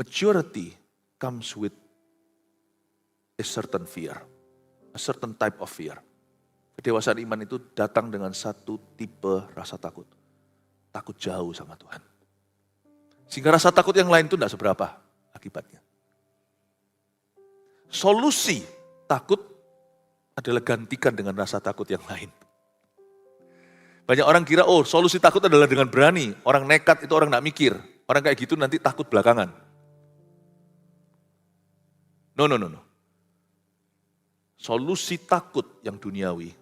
Maturity comes with a certain fear, a certain type of fear. Kedewasaan iman itu datang dengan satu tipe rasa takut. Takut jauh sama Tuhan. Sehingga rasa takut yang lain itu tidak seberapa akibatnya. Solusi takut adalah gantikan dengan rasa takut yang lain. Banyak orang kira, oh solusi takut adalah dengan berani. Orang nekat itu orang tidak mikir. Orang kayak gitu nanti takut belakangan. No. Solusi takut yang duniawi,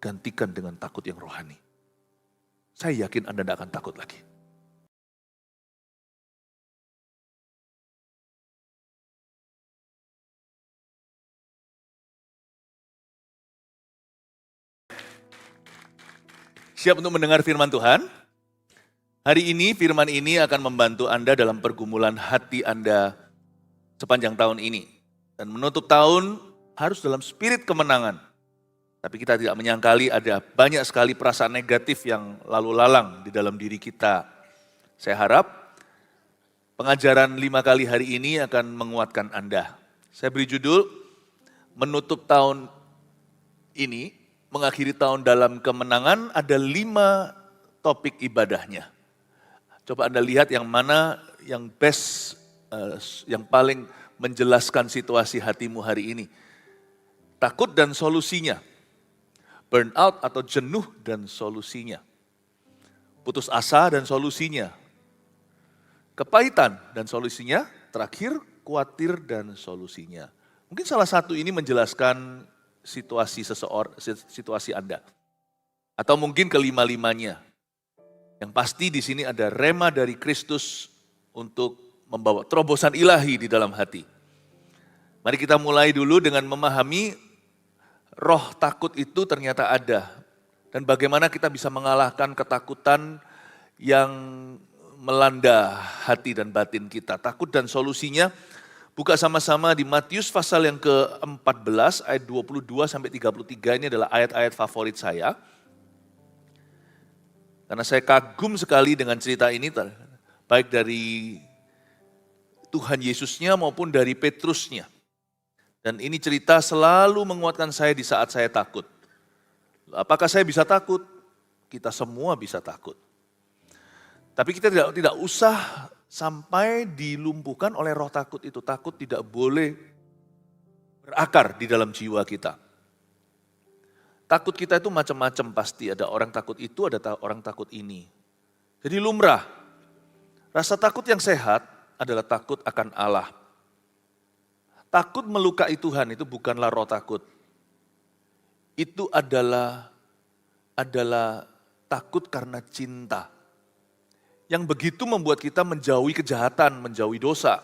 gantikan dengan takut yang rohani. Saya yakin Anda tidak akan takut lagi. Siap untuk mendengar firman Tuhan? Hari ini firman ini akan membantu Anda dalam pergumulan hati Anda sepanjang tahun ini. Dan menutup tahun harus dalam spirit kemenangan. Tapi kita tidak menyangkali ada banyak sekali perasaan negatif yang lalu lalang di dalam diri kita. Saya harap pengajaran 5 kali hari ini akan menguatkan Anda. Saya beri judul, menutup tahun ini, mengakhiri tahun dalam kemenangan, ada 5 topik ibadahnya. Coba Anda lihat yang mana yang best, yang paling menjelaskan situasi hatimu hari ini. Takut dan solusinya. Burnout atau jenuh dan solusinya. Putus asa dan solusinya. Kepahitan dan solusinya. Terakhir, khawatir dan solusinya. Mungkin salah satu ini menjelaskan situasi Anda. Atau mungkin kelima-limanya. Yang pasti di sini ada rema dari Kristus untuk membawa terobosan ilahi di dalam hati. Mari kita mulai dulu dengan memahami roh takut itu ternyata ada. Dan bagaimana kita bisa mengalahkan ketakutan yang melanda hati dan batin kita. Takut dan solusinya, buka sama-sama di Matius pasal yang ke-14 ayat 22 sampai 33, ini adalah ayat-ayat favorit saya. Karena saya kagum sekali dengan cerita ini, baik dari Tuhan Yesusnya maupun dari Petrusnya. Dan ini cerita selalu menguatkan saya di saat saya takut. Apakah saya bisa takut? Kita semua bisa takut. Tapi kita tidak usah sampai dilumpuhkan oleh roh takut itu. Takut tidak boleh berakar di dalam jiwa kita. Takut kita itu macam-macam pasti. Ada orang takut itu, ada orang takut ini. Jadi lumrah. Rasa takut yang sehat adalah takut akan Allah. Takut melukai Tuhan itu bukanlah roh takut. Itu adalah takut karena cinta. Yang begitu membuat kita menjauhi kejahatan, menjauhi dosa.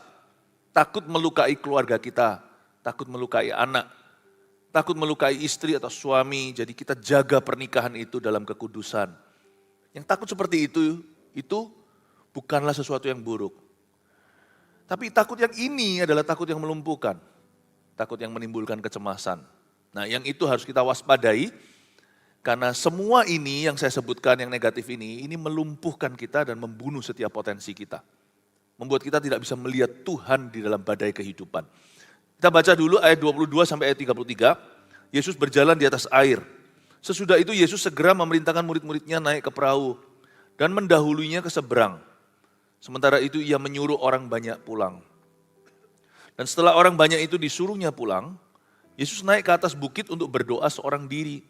Takut melukai keluarga kita, takut melukai anak, takut melukai istri atau suami. Jadi kita jaga pernikahan itu dalam kekudusan. Yang takut seperti itu bukanlah sesuatu yang buruk. Tapi takut yang ini adalah takut yang melumpuhkan. Takut yang menimbulkan kecemasan. Nah, yang itu harus kita waspadai. Karena semua ini yang saya sebutkan yang negatif ini melumpuhkan kita dan membunuh setiap potensi kita. Membuat kita tidak bisa melihat Tuhan di dalam badai kehidupan. Kita baca dulu ayat 22 sampai ayat 33. Yesus berjalan di atas air. Sesudah itu Yesus segera memerintahkan murid-muridnya naik ke perahu dan mendahulunya ke seberang. Sementara itu ia menyuruh orang banyak pulang. Dan setelah orang banyak itu disuruhnya pulang, Yesus naik ke atas bukit untuk berdoa seorang diri.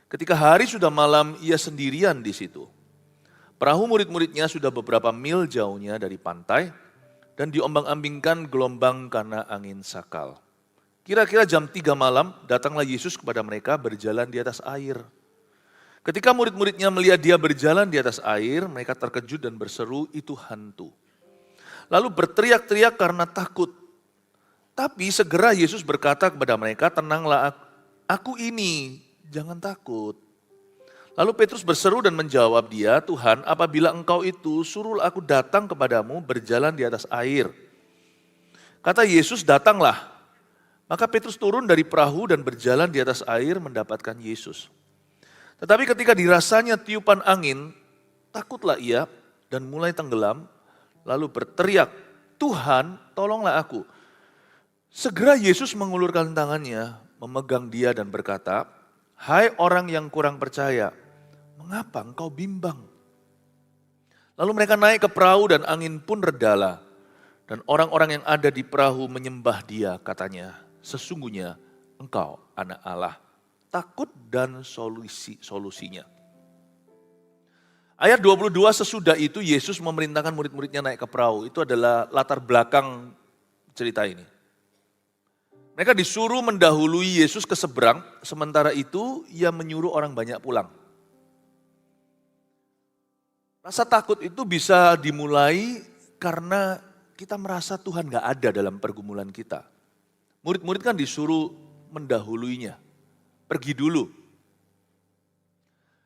Ketika hari sudah malam, ia sendirian di situ. Perahu murid-muridnya sudah beberapa mil jauhnya dari pantai dan diombang-ambingkan gelombang karena angin sakal. Kira-kira jam 3 malam, datanglah Yesus kepada mereka berjalan di atas air. Ketika murid-muridnya melihat dia berjalan di atas air, mereka terkejut dan berseru, itu hantu. Lalu berteriak-teriak karena takut. Tapi segera Yesus berkata kepada mereka, tenanglah, aku ini, jangan takut. Lalu Petrus berseru dan menjawab dia, Tuhan, apabila engkau itu, suruhlah aku datang kepadamu berjalan di atas air. Kata Yesus, datanglah. Maka Petrus turun dari perahu dan berjalan di atas air mendapatkan Yesus. Tetapi ketika dirasanya tiupan angin, takutlah ia dan mulai tenggelam, lalu berteriak, Tuhan, tolonglah aku. Segera Yesus mengulurkan tangannya, memegang dia dan berkata, hai orang yang kurang percaya, mengapa engkau bimbang? Lalu mereka naik ke perahu dan angin pun redalah. Dan orang-orang yang ada di perahu menyembah dia, katanya, sesungguhnya engkau anak Allah. Takut dan solusinya. Ayat 22 sesudah itu Yesus memerintahkan murid-muridnya naik ke perahu. Itu adalah latar belakang cerita ini. Mereka disuruh mendahului Yesus ke seberang, sementara itu ia menyuruh orang banyak pulang. Rasa takut itu bisa dimulai karena kita merasa Tuhan gak ada dalam pergumulan kita. Murid-murid kan disuruh mendahuluinya, pergi dulu.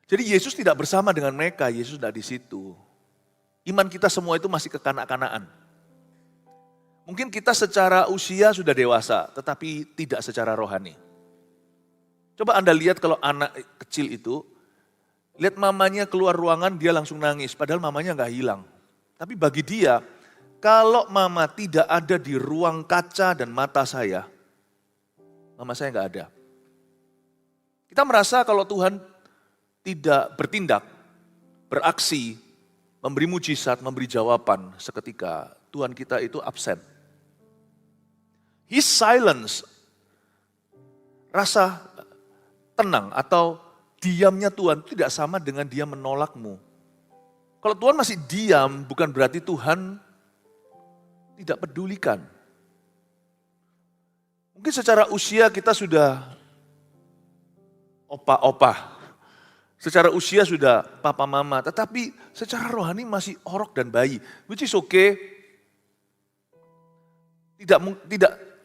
Jadi Yesus tidak bersama dengan mereka, Yesus tidak di situ. Iman kita semua itu masih kekanak-kanakan. Mungkin kita secara usia sudah dewasa, tetapi tidak secara rohani. Coba Anda lihat kalau anak kecil itu, lihat mamanya keluar ruangan, dia langsung nangis, padahal mamanya nggak hilang. Tapi bagi dia, kalau mama tidak ada di ruang kaca dan mata saya, mama saya nggak ada. Kita merasa kalau Tuhan tidak bertindak, beraksi, memberi mujizat, memberi jawaban seketika, Tuhan kita itu absen. His silence, rasa tenang atau diamnya Tuhan tidak sama dengan dia menolakmu. Kalau Tuhan masih diam, bukan berarti Tuhan tidak pedulikan. Mungkin secara usia kita sudah opa-opa. Secara usia sudah papa mama, tetapi secara rohani masih orok dan bayi. Which is okay.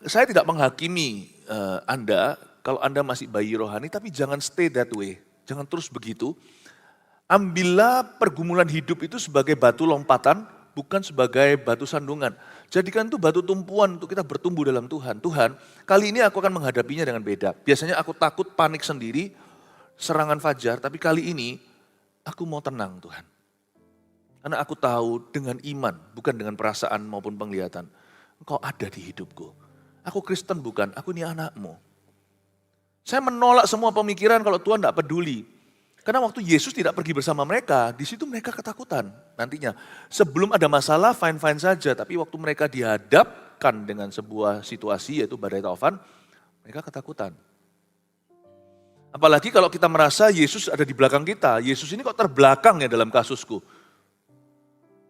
Saya tidak menghakimi Anda kalau Anda masih bayi rohani, tapi jangan stay that way. Jangan terus begitu. Ambillah pergumulan hidup itu sebagai batu lompatan, bukan sebagai batu sandungan. Jadikan itu batu tumpuan untuk kita bertumbuh dalam Tuhan. Tuhan, kali ini aku akan menghadapinya dengan beda. Biasanya aku takut, panik sendiri, serangan fajar, tapi kali ini aku mau tenang Tuhan. Karena aku tahu dengan iman, bukan dengan perasaan maupun penglihatan. Engkau ada di hidupku. Aku Kristen bukan, aku ini anakmu. Saya menolak semua pemikiran kalau Tuhan tidak peduli. Karena waktu Yesus tidak pergi bersama mereka, di situ mereka ketakutan nantinya. Sebelum ada masalah, fine-fine saja. Tapi waktu mereka dihadapkan dengan sebuah situasi, yaitu badai taufan, mereka ketakutan. Apalagi kalau kita merasa Yesus ada di belakang kita. Yesus ini kok terbelakang ya dalam kasusku.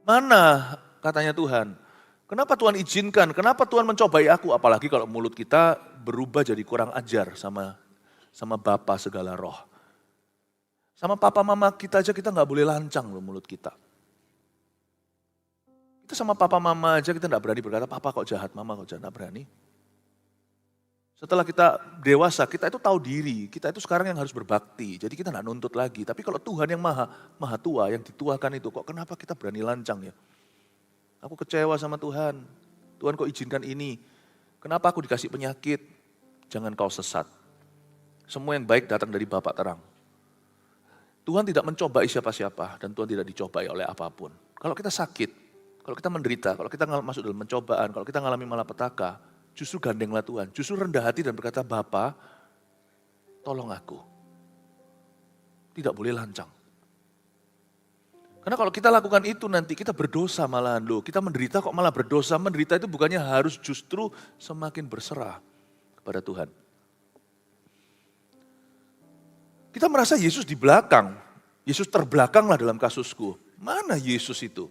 Mana katanya Tuhan? Kenapa Tuhan izinkan? Kenapa Tuhan mencobai aku? Apalagi kalau mulut kita berubah jadi kurang ajar sama Bapa segala roh. Sama papa mama kita aja kita nggak boleh lancang loh mulut kita. Kita sama papa mama aja kita nggak berani berkata, papa kok jahat, mama kok jahat, nggak berani. Setelah kita dewasa, kita itu tahu diri, kita itu sekarang yang harus berbakti. Jadi kita nggak nuntut lagi. Tapi kalau Tuhan yang maha tua, yang dituakan itu, kok kenapa kita berani lancang ya? Aku kecewa sama Tuhan. Tuhan kok izinkan ini? Kenapa aku dikasih penyakit? Jangan kau sesat. Semua yang baik datang dari Bapa terang. Tuhan tidak mencobai siapa-siapa dan Tuhan tidak dicobai oleh apapun. Kalau kita sakit, kalau kita menderita, kalau kita masuk dalam pencobaan, kalau kita mengalami malapetaka, justru gandenglah Tuhan. Justru rendah hati dan berkata, Bapa, tolong aku. Tidak boleh lancang. Karena kalau kita lakukan itu nanti kita berdosa malahan loh. Kita menderita kok malah berdosa. Menderita itu bukannya harus justru semakin berserah kepada Tuhan. Kita merasa Yesus di belakang. Yesus terbelakanglah dalam kasusku. Mana Yesus itu?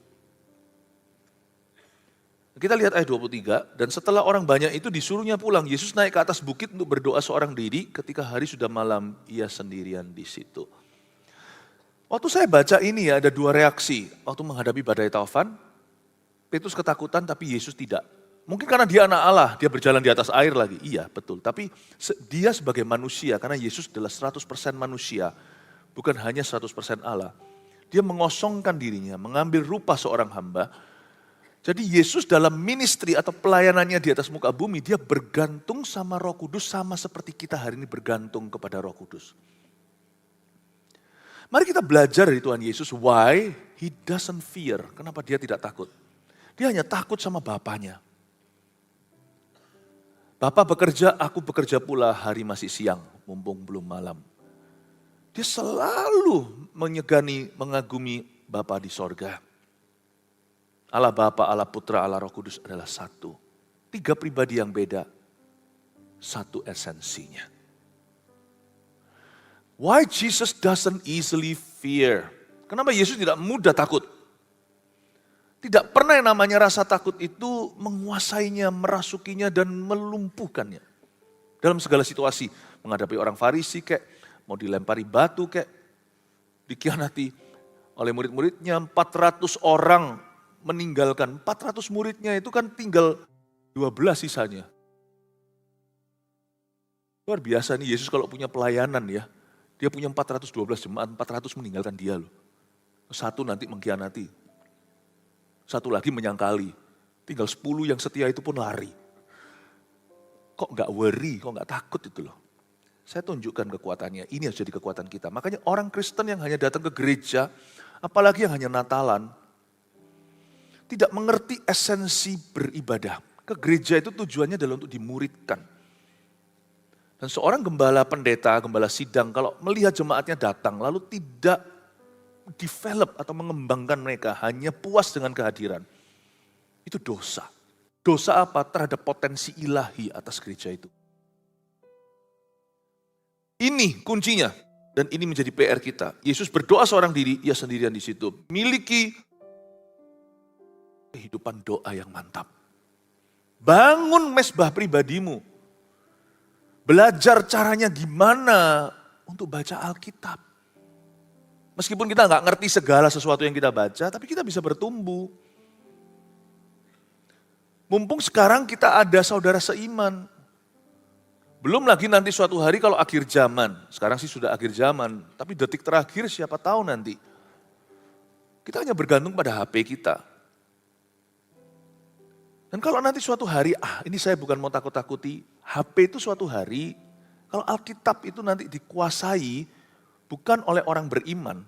Kita lihat ayat 23. Dan setelah orang banyak itu disuruhnya pulang. Yesus naik ke atas bukit untuk berdoa seorang diri. Ketika hari sudah malam, ia sendirian di situ. Waktu saya baca ini ya, ada dua reaksi. Waktu menghadapi badai taufan, Petrus ketakutan tapi Yesus tidak. Mungkin karena dia anak Allah, dia berjalan di atas air lagi. Iya, betul. Tapi dia sebagai manusia, karena Yesus adalah 100% manusia, bukan hanya 100% Allah. Dia mengosongkan dirinya, mengambil rupa seorang hamba. Jadi Yesus dalam ministry atau pelayanannya di atas muka bumi, dia bergantung sama Roh Kudus sama seperti kita hari ini bergantung kepada Roh Kudus. Mari kita belajar dari Tuhan Yesus, why he doesn't fear, kenapa dia tidak takut. Dia hanya takut sama bapaknya. Bapak bekerja, aku bekerja pula, hari masih siang, mumpung belum malam. Dia selalu menyegani, mengagumi Bapa di sorga. Allah Bapa, Allah Putra, Allah Roh Kudus adalah satu. 3 pribadi yang beda, satu esensinya. Why Jesus doesn't easily fear? Kenapa Yesus tidak mudah takut? Tidak pernah yang namanya rasa takut itu menguasainya, merasukinya, dan melumpuhkannya. Dalam segala situasi, menghadapi orang Farisi kek, mau dilempari batu kek, dikhianati oleh murid-muridnya, 400 orang meninggalkan. 400 muridnya itu kan tinggal 12 sisanya. Luar biasa nih Yesus kalau punya pelayanan ya. Dia punya 412 jemaat, 400 meninggalkan dia loh. Satu nanti mengkhianati. Satu lagi menyangkali. Tinggal 10 yang setia itu pun lari. Kok gak worry, kok gak takut itu loh. Saya tunjukkan kekuatannya, ini harus jadi kekuatan kita. Makanya orang Kristen yang hanya datang ke gereja, apalagi yang hanya Natalan, tidak mengerti esensi beribadah. Ke gereja itu tujuannya adalah untuk dimuridkan. Dan seorang gembala pendeta, gembala sidang, kalau melihat jemaatnya datang, lalu tidak develop atau mengembangkan mereka, hanya puas dengan kehadiran. Itu dosa. Dosa apa? Terhadap potensi ilahi atas gereja itu. Ini kuncinya. Dan ini menjadi PR kita. Yesus berdoa seorang diri, ia sendirian di situ. Miliki kehidupan doa yang mantap. Bangun mesbah pribadimu. Belajar caranya gimana untuk baca Alkitab. Meskipun kita nggak ngerti segala sesuatu yang kita baca, tapi kita bisa bertumbuh. Mumpung sekarang kita ada saudara seiman. Belum lagi nanti suatu hari kalau akhir zaman. Sekarang sih sudah akhir zaman, tapi detik terakhir siapa tahu nanti. Kita hanya bergantung pada HP kita. Dan kalau nanti suatu hari, ini saya bukan mau takut-takuti, HP itu suatu hari, kalau Alkitab itu nanti dikuasai, bukan oleh orang beriman.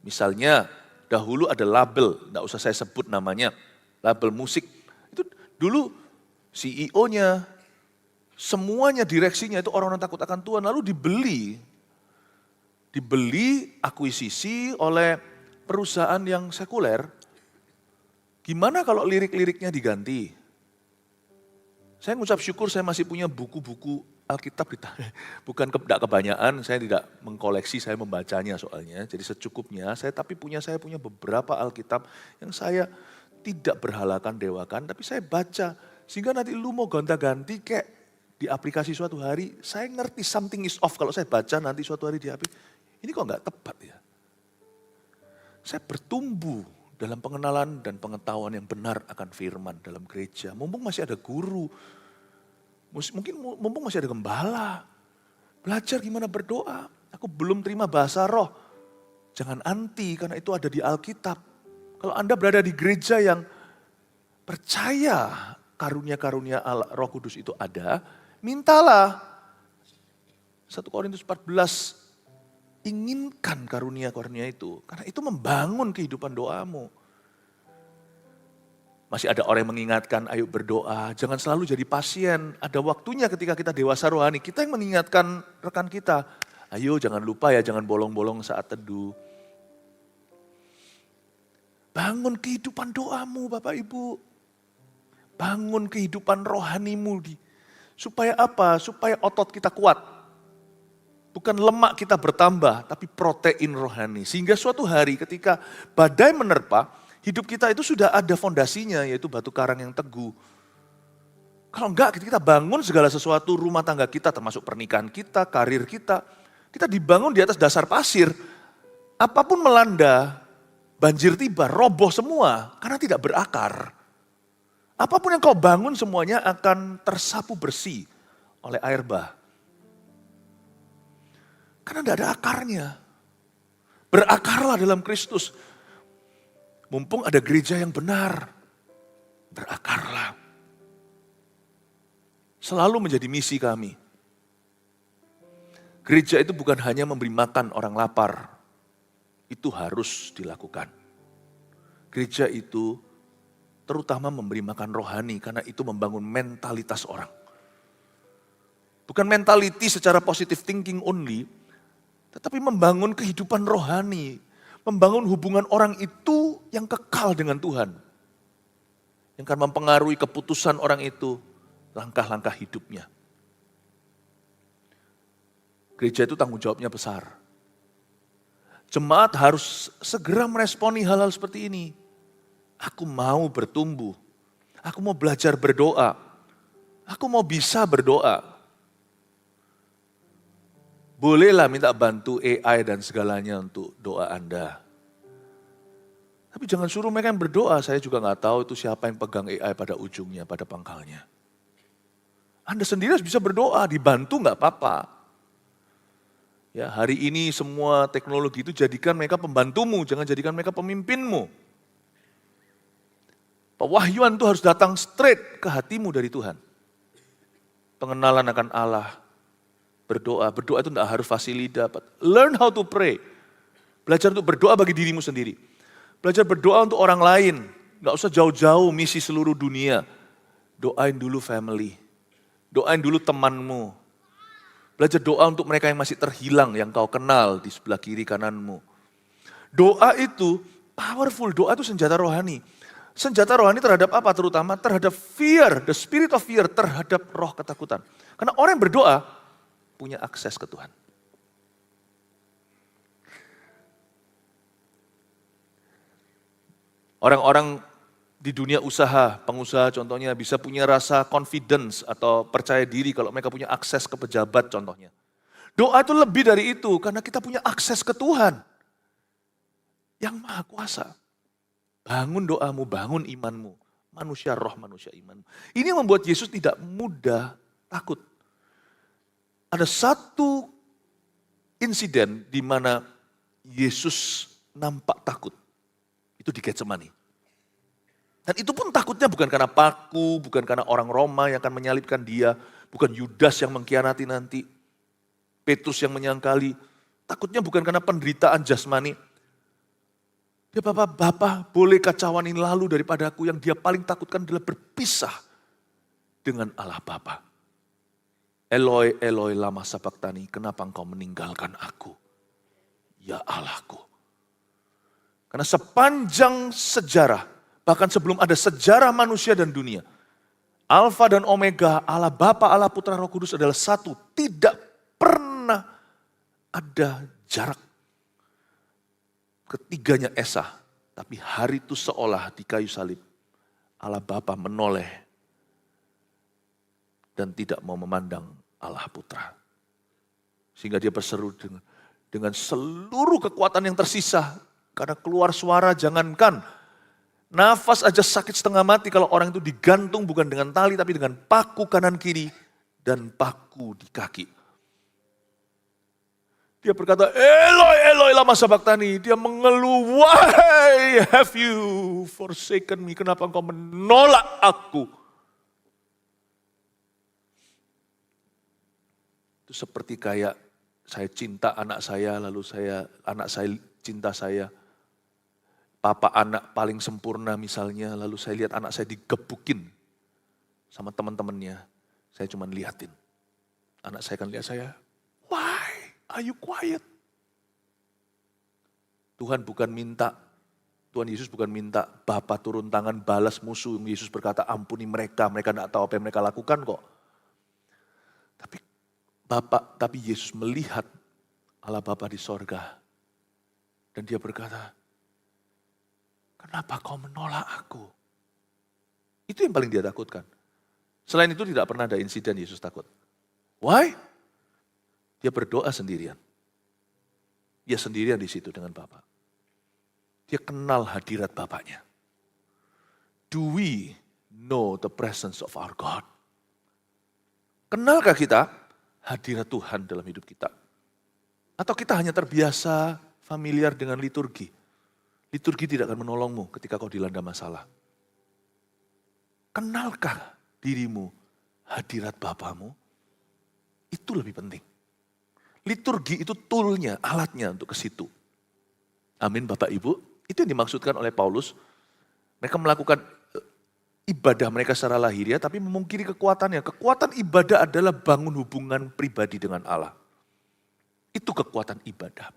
Misalnya, dahulu ada label, tidak usah saya sebut namanya, label musik. Itu dulu CEO-nya, semuanya direksinya itu orang-orang takut akan Tuhan, lalu dibeli akuisisi oleh perusahaan yang sekuler. Gimana kalau lirik-liriknya diganti? Saya mengucap syukur saya masih punya buku-buku Alkitab, bukan tidak kebanyakan, saya tidak mengkoleksi, saya membacanya soalnya. Jadi secukupnya, saya punya beberapa Alkitab yang saya tidak berhalakan, dewakan, tapi saya baca. Sehingga nanti lu mau gonta-ganti kayak di aplikasi suatu hari, saya ngerti something is off kalau saya baca nanti suatu hari di HP. Ini kok nggak tepat ya? Saya bertumbuh dalam pengenalan dan pengetahuan yang benar akan firman dalam gereja. Mumpung masih ada guru, mumpung masih ada gembala. Belajar gimana berdoa. Aku belum terima bahasa roh. Jangan anti karena itu ada di Alkitab. Kalau Anda berada di gereja yang percaya karunia-karunia Allah, Roh Kudus itu ada, mintalah. 1 Korintus 14, inginkan karunia-karunia itu. Karena itu membangun kehidupan doamu. Masih ada orang yang mengingatkan, ayo berdoa, jangan selalu jadi pasien. Ada waktunya ketika kita dewasa rohani, kita yang mengingatkan rekan kita. Ayo jangan lupa ya, jangan bolong-bolong saat teduh. Bangun kehidupan doamu Bapak Ibu. Bangun kehidupan rohanimu. Supaya apa? Supaya otot kita kuat. Bukan lemak kita bertambah, tapi protein rohani. Sehingga suatu hari ketika badai menerpa, hidup kita itu sudah ada fondasinya, yaitu batu karang yang teguh. Kalau enggak, kita bangun segala sesuatu, rumah tangga kita, termasuk pernikahan kita, karir kita dibangun di atas dasar pasir. Apapun melanda, banjir tiba, roboh semua, karena tidak berakar. Apapun yang kau bangun semuanya akan tersapu bersih oleh air bah. Karena tidak ada akarnya. Berakarlah dalam Kristus. Mumpung ada gereja yang benar, berakarlah. Selalu menjadi misi kami. Gereja itu bukan hanya memberi makan orang lapar. Itu harus dilakukan. Gereja itu terutama memberi makan rohani karena itu membangun mentalitas orang. Bukan mentality secara positive thinking only, tetapi membangun kehidupan rohani. Membangun hubungan orang itu yang kekal dengan Tuhan. Yang akan mempengaruhi keputusan orang itu, langkah-langkah hidupnya. Gereja itu tanggung jawabnya besar. Jemaat harus segera meresponi hal-hal seperti ini. Aku mau bertumbuh. Aku mau belajar berdoa. Aku mau bisa berdoa. Bolehlah minta bantu AI dan segalanya untuk doa Anda. Tapi jangan suruh mereka yang berdoa. Saya juga nggak tahu itu siapa yang pegang AI pada ujungnya, pada pangkalnya. Anda sendiri harus bisa berdoa, dibantu nggak apa-apa. Ya, hari ini semua teknologi itu jadikan mereka pembantumu, jangan jadikan mereka pemimpinmu. Pewahyuan itu harus datang straight ke hatimu dari Tuhan. Pengenalan akan Allah. Berdoa itu tidak harus fasili dapat. Learn how to pray. Belajar untuk berdoa bagi dirimu sendiri. Belajar berdoa untuk orang lain. Nggak usah jauh-jauh misi seluruh dunia. Doain dulu family. Doain dulu temanmu. Belajar doa untuk mereka yang masih terhilang, yang kau kenal di sebelah kiri kananmu. Doa itu powerful, doa itu senjata rohani. Senjata rohani terhadap apa? Terutama terhadap fear, the spirit of fear, terhadap roh ketakutan. Karena orang yang berdoa, punya akses ke Tuhan. Orang-orang di dunia usaha, pengusaha contohnya bisa punya rasa confidence atau percaya diri kalau mereka punya akses ke pejabat contohnya. Doa itu lebih dari itu karena kita punya akses ke Tuhan yang maha kuasa. Bangun doamu, bangun imanmu. Manusia roh, manusia imanmu. Ini yang membuat Yesus tidak mudah takut. Ada satu insiden di mana Yesus nampak takut. Itu di Getsemani. Dan itu pun takutnya bukan karena paku, bukan karena orang Roma yang akan menyalibkan dia, bukan Yudas yang mengkhianati nanti, Petrus yang menyangkali. Takutnya bukan karena penderitaan jasmani. Dia Bapak boleh kacauan ini lalu daripadaku, yang dia paling takutkan adalah berpisah dengan Allah Bapa. Eloi, Eloi lama sabachthani, kenapa engkau meninggalkan aku? Ya Allahku. Karena sepanjang sejarah, bahkan sebelum ada sejarah manusia dan dunia, Alfa dan Omega, Allah Bapa, Allah Putra, Roh Kudus adalah satu. Tidak pernah ada jarak. Ketiganya esa, tapi hari itu seolah di kayu salib, Allah Bapa menoleh dan tidak mau memandang Allah Putra. Sehingga dia berseru dengan seluruh kekuatan yang tersisa. Karena keluar suara jangankan. Nafas aja sakit setengah mati kalau orang itu digantung bukan dengan tali tapi dengan paku kanan kiri dan paku di kaki. Dia berkata, Eloi, Eloi lama sabachthani. Dia mengeluh, why have you forsaken me? Kenapa engkau menolak aku? Itu seperti kayak saya cinta anak saya, lalu anak saya cinta saya. Papa anak paling sempurna misalnya, lalu saya lihat anak saya digebukin sama teman-temannya. Saya cuma liatin. Anak saya kan lihat saya, why are you quiet? Tuhan Yesus bukan minta Bapa turun tangan balas musuh. Yesus berkata ampuni mereka tidak tahu apa yang mereka lakukan kok. Tapi Yesus melihat Allah Bapa di sorga. Dan dia berkata, kenapa kau menolak aku? Itu yang paling dia takutkan. Selain itu tidak pernah ada insiden Yesus takut. Why? Dia berdoa sendirian. Dia sendirian di situ dengan Bapa. Dia kenal hadirat Bapaknya. Do we know the presence of our God? Kenalkah kita hadirat Tuhan dalam hidup kita? Atau kita hanya terbiasa familiar dengan liturgi? Liturgi tidak akan menolongmu ketika kau dilanda masalah. Kenalkah dirimu hadirat Bapamu? Itu lebih penting. Liturgi itu toolnya, alatnya untuk ke situ. Amin Bapak Ibu. Itu yang dimaksudkan oleh Paulus Mereka melakukan ibadah mereka secara lahiriah, tapi memungkiri kekuatannya. Kekuatan ibadah adalah bangun hubungan pribadi dengan Allah. Itu kekuatan ibadah.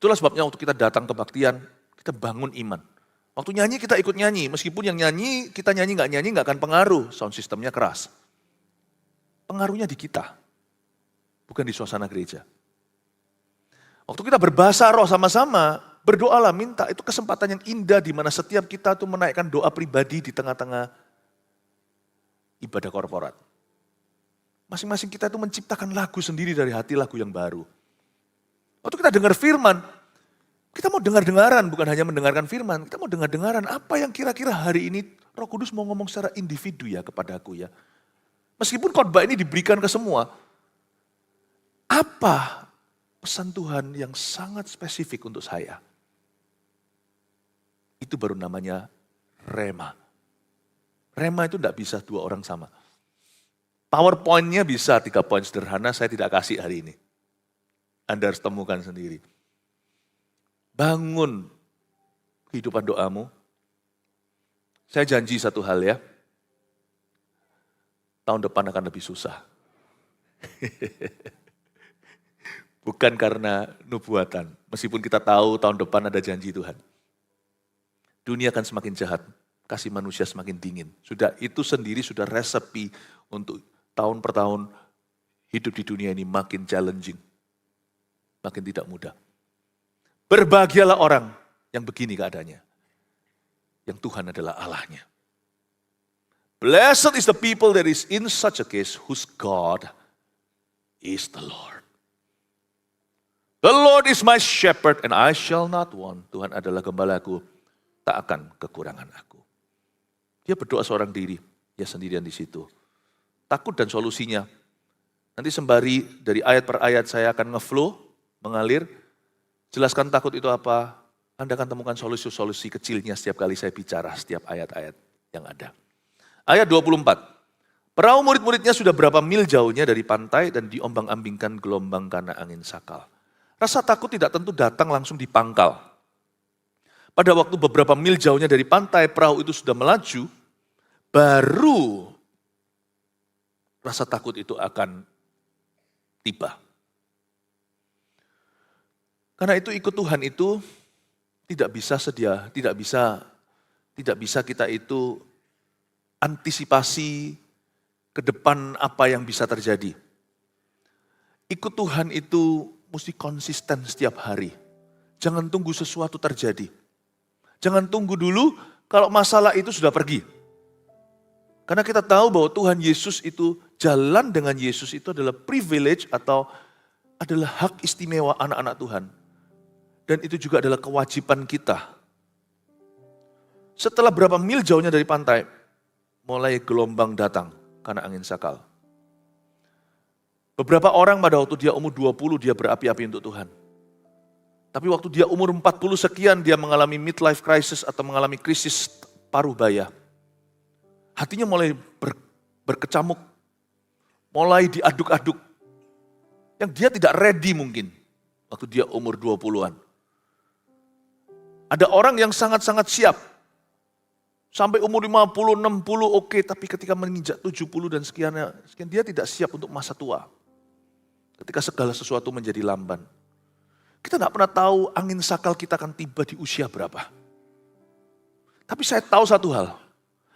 Itulah sebabnya waktu kita datang kebaktian, kita bangun iman. Waktu nyanyi kita ikut nyanyi, meskipun yang nyanyi, kita nyanyi nggak akan pengaruh. Sound systemnya keras. Pengaruhnya di kita, bukan di suasana gereja. Waktu kita berbahasa roh sama-sama, berdoalah, minta, itu kesempatan yang indah di mana setiap kita tuh menaikkan doa pribadi di tengah-tengah ibadah korporat. Masing-masing kita itu menciptakan lagu sendiri dari hati, lagu yang baru. Waktu kita dengar firman, kita mau dengar-dengaran, bukan hanya mendengarkan firman, kita mau dengar-dengaran apa yang kira-kira hari ini Roh Kudus mau ngomong secara individu ya kepadaku ya. Meskipun khotbah ini diberikan ke semua, apa pesan Tuhan yang sangat spesifik untuk saya? Itu baru namanya rema. Rema itu tidak bisa dua orang sama. PowerPoint-nya bisa 3 poin sederhana, saya tidak kasih hari ini. Anda harus temukan sendiri. Bangun kehidupan doamu. Saya janji satu hal ya. Tahun depan akan lebih susah. Bukan karena nubuatan. Meskipun kita tahu tahun depan ada janji Tuhan. Dunia akan semakin jahat. Kasih manusia semakin dingin. Itu sendiri sudah resepi untuk tahun per tahun hidup di dunia ini makin challenging. Makin tidak mudah. Berbahagialah orang yang begini keadaannya. Yang Tuhan adalah Allahnya. Blessed is the people that is in such a case whose God is the Lord. The Lord is my shepherd and I shall not want. Tuhan adalah gembalaku, tak akan kekurangan aku. Dia berdoa seorang diri, dia sendirian di situ. Takut dan solusinya. Nanti sembari dari ayat per ayat saya akan ngeflow, mengalir. Jelaskan takut itu apa. Anda akan temukan solusi-solusi kecilnya setiap kali saya bicara, setiap ayat-ayat yang ada. Ayat 24. Perahu murid-muridnya sudah berapa mil jauhnya dari pantai dan diombang-ambingkan gelombang karena angin sakal. Rasa takut tidak tentu datang langsung di pangkal. Pada waktu beberapa mil jauhnya dari pantai, perahu itu sudah melaju, baru rasa takut itu akan tiba. Karena itu ikut Tuhan itu tidak bisa kita itu antisipasi ke depan apa yang bisa terjadi. Ikut Tuhan itu mesti konsisten setiap hari. Jangan tunggu sesuatu terjadi. Jangan tunggu dulu kalau masalah itu sudah pergi. Karena kita tahu bahwa Tuhan Yesus itu, jalan dengan Yesus itu adalah privilege atau adalah hak istimewa anak-anak Tuhan. Dan itu juga adalah kewajiban kita. Setelah berapa mil jauhnya dari pantai, mulai gelombang datang karena angin sakal. Beberapa orang pada waktu dia umur 20 dia berapi-api untuk Tuhan. Tapi waktu dia umur 40 sekian dia mengalami midlife crisis atau mengalami krisis paruh baya. Hatinya mulai berkecamuk, mulai diaduk-aduk. Yang dia tidak ready mungkin waktu dia umur 20-an. Ada orang yang sangat-sangat siap. Sampai umur 50, 60 oke, tapi ketika menginjak 70 dan sekian dia tidak siap untuk masa tua. Ketika segala sesuatu menjadi lamban. Kita nggak pernah tahu angin sakal kita akan tiba di usia berapa. Tapi saya tahu satu hal.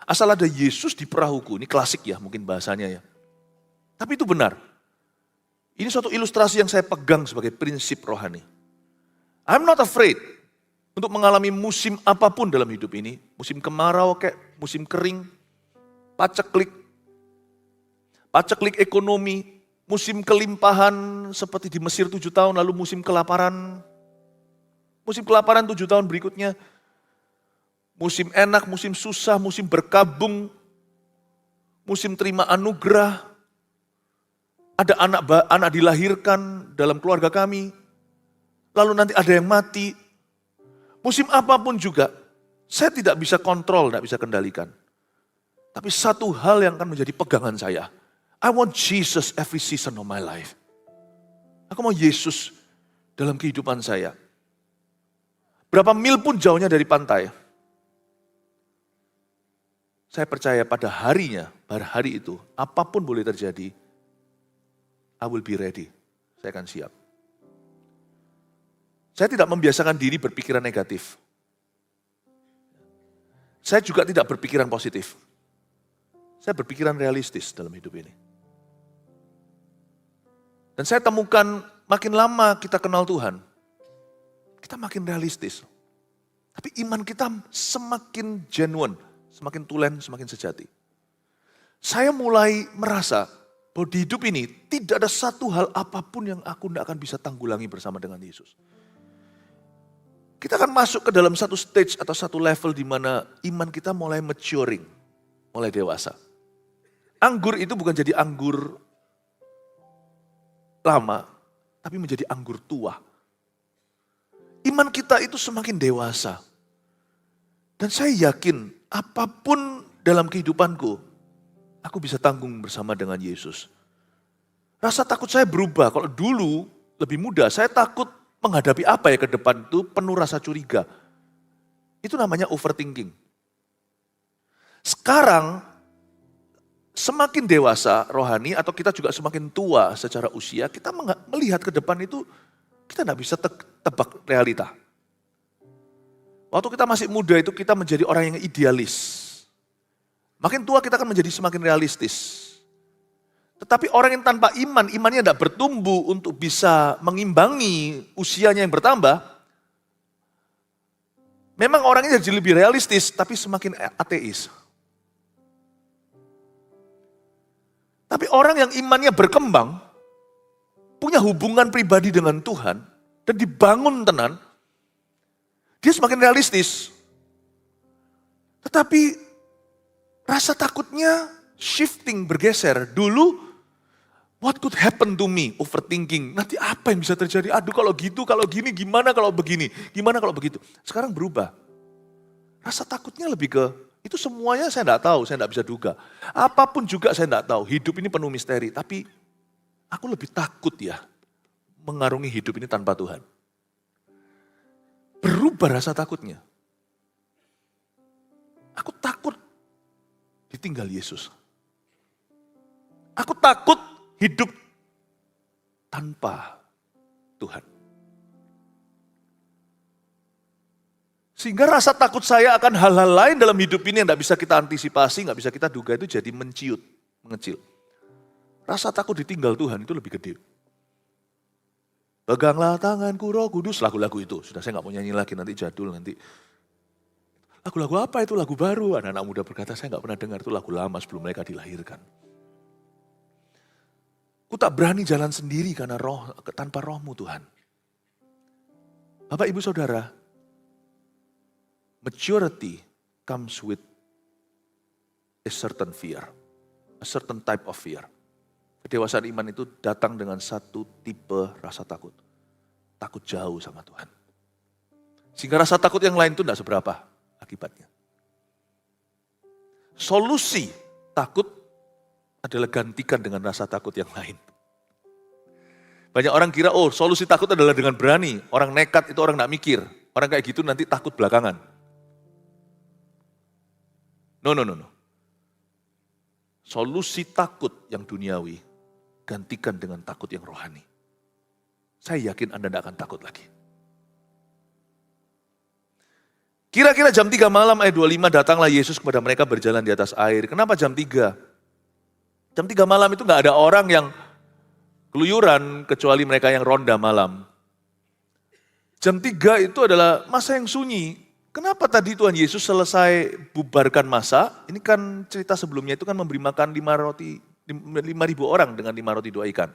Asal ada Yesus di perahuku, ini klasik ya mungkin bahasanya ya. Tapi itu benar. Ini suatu ilustrasi yang saya pegang sebagai prinsip rohani. I'm not afraid untuk mengalami musim apapun dalam hidup ini. Musim kemarau kayak musim kering, paceklik ekonomi, musim kelimpahan seperti di Mesir 7 tahun, lalu musim kelaparan 7 tahun berikutnya. Musim enak, musim susah, musim berkabung, musim terima anugerah. Ada anak dilahirkan dalam keluarga kami, lalu nanti ada yang mati. Musim apapun juga, saya tidak bisa kontrol, tidak bisa kendalikan. Tapi satu hal yang akan menjadi pegangan saya, I want Jesus every season of my life. Aku mau Yesus dalam kehidupan saya. berapa mil pun jauhnya dari pantai. Saya percaya pada hari itu, apapun boleh terjadi, I will be ready. Saya akan siap. Saya tidak membiasakan diri berpikiran negatif. Saya juga tidak berpikiran positif. Saya berpikiran realistis dalam hidup ini. Dan saya temukan makin lama kita kenal Tuhan, kita makin realistis. Tapi iman kita semakin genuine, semakin tulen, semakin sejati. Saya mulai merasa bahwa di hidup ini tidak ada satu hal apapun yang aku tidak akan bisa tanggulangi bersama dengan Yesus. Kita akan masuk ke dalam satu stage atau satu level di mana iman kita mulai maturing, mulai dewasa. Anggur itu bukan jadi anggur lama, tapi menjadi anggur tua. Iman kita itu semakin dewasa. Dan saya yakin apapun dalam kehidupanku, aku bisa tanggung bersama dengan Yesus. Rasa takut saya berubah. Kalau dulu lebih muda, saya takut menghadapi apa ya ke depan itu penuh rasa curiga. Itu namanya overthinking. Sekarang semakin dewasa rohani atau kita juga semakin tua secara usia, kita melihat ke depan itu kita tidak bisa tebak realita. Waktu kita masih muda itu kita menjadi orang yang idealis. Makin tua kita akan menjadi semakin realistis. Tetapi orang yang tanpa iman, imannya tidak bertumbuh untuk bisa mengimbangi usianya yang bertambah. Memang orangnya jadi lebih realistis, tapi semakin ateis. Tapi orang yang imannya berkembang, punya hubungan pribadi dengan Tuhan, dan dibangun tenan, dia semakin realistis. Tetapi rasa takutnya shifting, bergeser. Dulu, what could happen to me? Overthinking. Nanti apa yang bisa terjadi? Aduh kalau gitu, kalau gini, gimana kalau begini? Gimana kalau begitu? Sekarang berubah. Rasa takutnya lebih ke, itu semuanya saya tidak tahu, saya tidak bisa duga. Apapun juga saya tidak tahu. Hidup ini penuh misteri. Tapi aku lebih takut ya mengarungi hidup ini tanpa Tuhan. Berubah rasa takutnya. Aku takut ditinggal Yesus. Aku takut hidup tanpa Tuhan. Sehingga rasa takut saya akan hal-hal lain dalam hidup ini yang tidak bisa kita antisipasi, nggak bisa kita duga itu jadi menciut, mengecil. Rasa takut ditinggal Tuhan itu lebih gede. Peganglah tanganku Roh Kudus, lagu-lagu itu. Sudah saya nggak mau nyanyi lagi, nanti jadul, nanti. Lagu-lagu apa itu? Lagu baru. Anak-anak muda berkata, saya nggak pernah dengar itu lagu lama sebelum mereka dilahirkan. Ku tak berani jalan sendiri karena tanpa rohmu Tuhan. Bapak, Ibu, Saudara, maturity comes with a certain fear, a certain type of fear. Kedewasaan iman itu datang dengan satu tipe rasa takut. Takut jauh sama Tuhan. Sehingga rasa takut yang lain itu tidak seberapa akibatnya. Solusi takut adalah gantikan dengan rasa takut yang lain. Banyak orang kira, oh solusi takut adalah dengan berani. Orang nekat itu orang tidak mikir. Orang kayak gitu nanti takut belakangan. No. Solusi takut yang duniawi, gantikan dengan takut yang rohani. Saya yakin Anda tidak akan takut lagi. Kira-kira jam 3 malam ayat 25 datanglah Yesus kepada mereka berjalan di atas air. Kenapa jam 3? Jam 3 malam itu nggak ada orang yang keluyuran kecuali mereka yang ronda malam. Jam 3 itu adalah masa yang sunyi. Kenapa tadi Tuhan Yesus selesai bubarkan masa? Ini kan cerita sebelumnya itu kan memberi makan 5.000 orang dengan 5 roti 2 ikan.